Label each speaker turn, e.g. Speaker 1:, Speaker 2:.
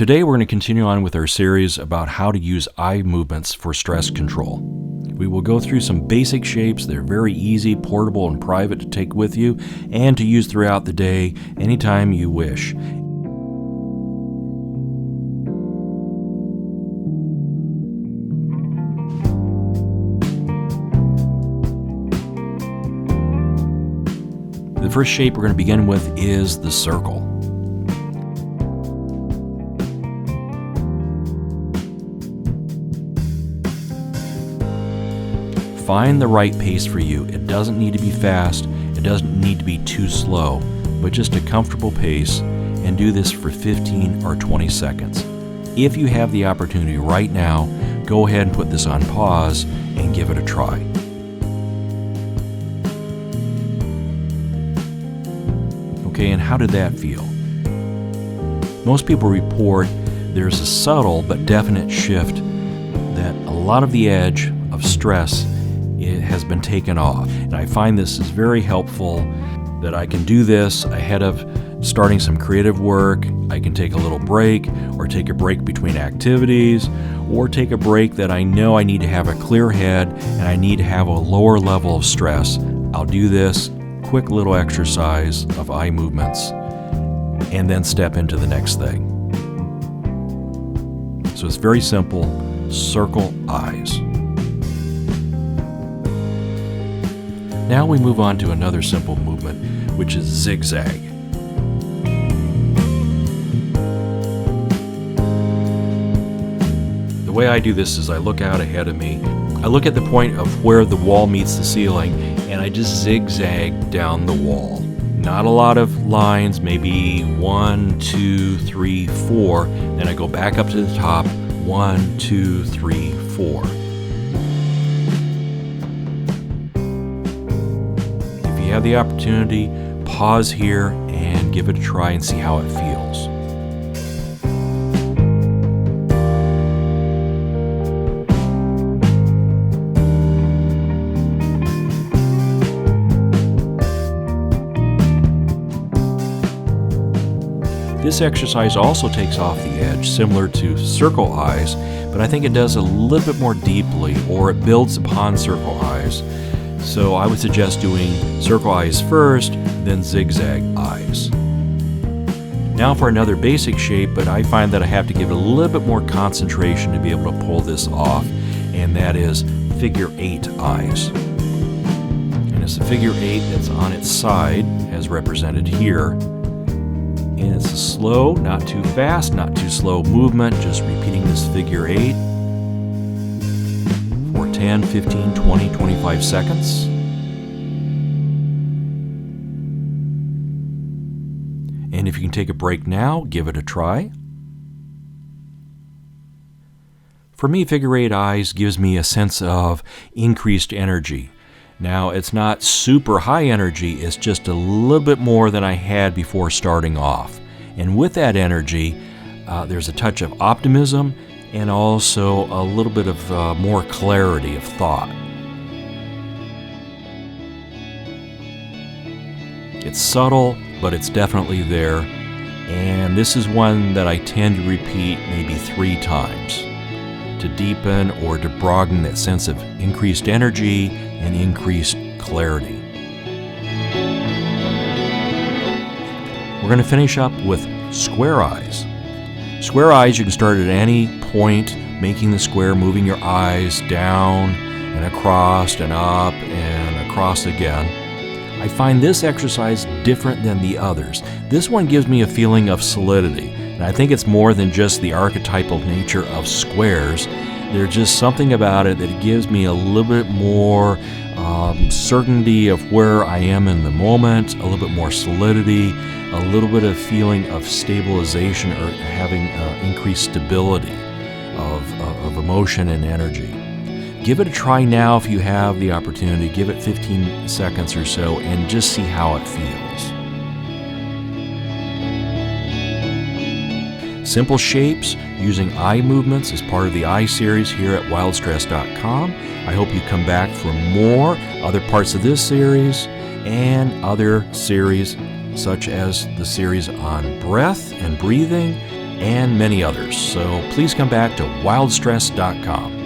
Speaker 1: Today we're going to continue on with our series about how to use eye movements for stress control. We will go through some basic shapes. They're very easy, portable, and private to take with you and to use throughout the day anytime you wish. The first shape we're going to begin with is the circle. Find the right pace for you. It doesn't need to be fast, it doesn't need to be too slow, but just a comfortable pace, and do this for 15 or 20 seconds. If you have the opportunity right now, go ahead and put this on pause and give it a try. Okay, and how did that feel? Most people report there's a subtle but definite shift, that a lot of the edge of stress has been taken off. And I find this is very helpful, that I can do this ahead of starting some creative work. I can take a little break, or take a break between activities, or take a break that I know I need to have a clear head and I need to have a lower level of stress. I'll do this quick little exercise of eye movements and then step into the next thing. So it's very simple. Circle eyes. Now we move on to another simple movement, which is zigzag. The way I do this is I look out ahead of me. I look at the point of where the wall meets the ceiling, and I just zigzag down the wall. Not a lot of lines, maybe 1, 2, 3, 4. Then I go back up to the top, 1, 2, 3, 4. If you have the opportunity, pause here and give it a try and see how it feels. This exercise also takes off the edge, similar to circle eyes, but I think it does a little bit more deeply, or it builds upon circle eyes. So I would suggest doing circle eyes first, then zigzag eyes. Now for another basic shape, but I find that I have to give it a little bit more concentration to be able to pull this off, and that is figure 8 eyes. And it's a figure 8 that's on its side, as represented here. And it's a slow, not too fast, not too slow movement, just repeating this figure 8 for 10, 15, 20, 25 seconds. And if you can take a break now, give it a try. For me, figure 8 eyes gives me a sense of increased energy. Now, it's not super high energy, it's just a little bit more than I had before starting off. And with that energy, there's a touch of optimism and also a little bit of more clarity of thought. It's subtle, but it's definitely there. And this is one that I tend to repeat maybe 3 times to deepen or to broaden that sense of increased energy and increased clarity. We're going to finish up with square eyes. Square eyes, you can start at any point, making the square, moving your eyes down and across and up and across again. I find this exercise different than the others. This one gives me a feeling of solidity, and I think it's more than just the archetypal nature of squares. There's just something about it that gives me a little bit more certainty of where I am in the moment, a little bit more solidity, a little bit of feeling of stabilization, or having increased stability of emotion and energy. Give it a try now if you have the opportunity. Give it 15 seconds or so and just see how it feels. Simple shapes using eye movements is part of the eye series here at wildstress.com. I hope you come back for more other parts of this series and other series such as the series on breath and breathing and many others. So please come back to wildstress.com.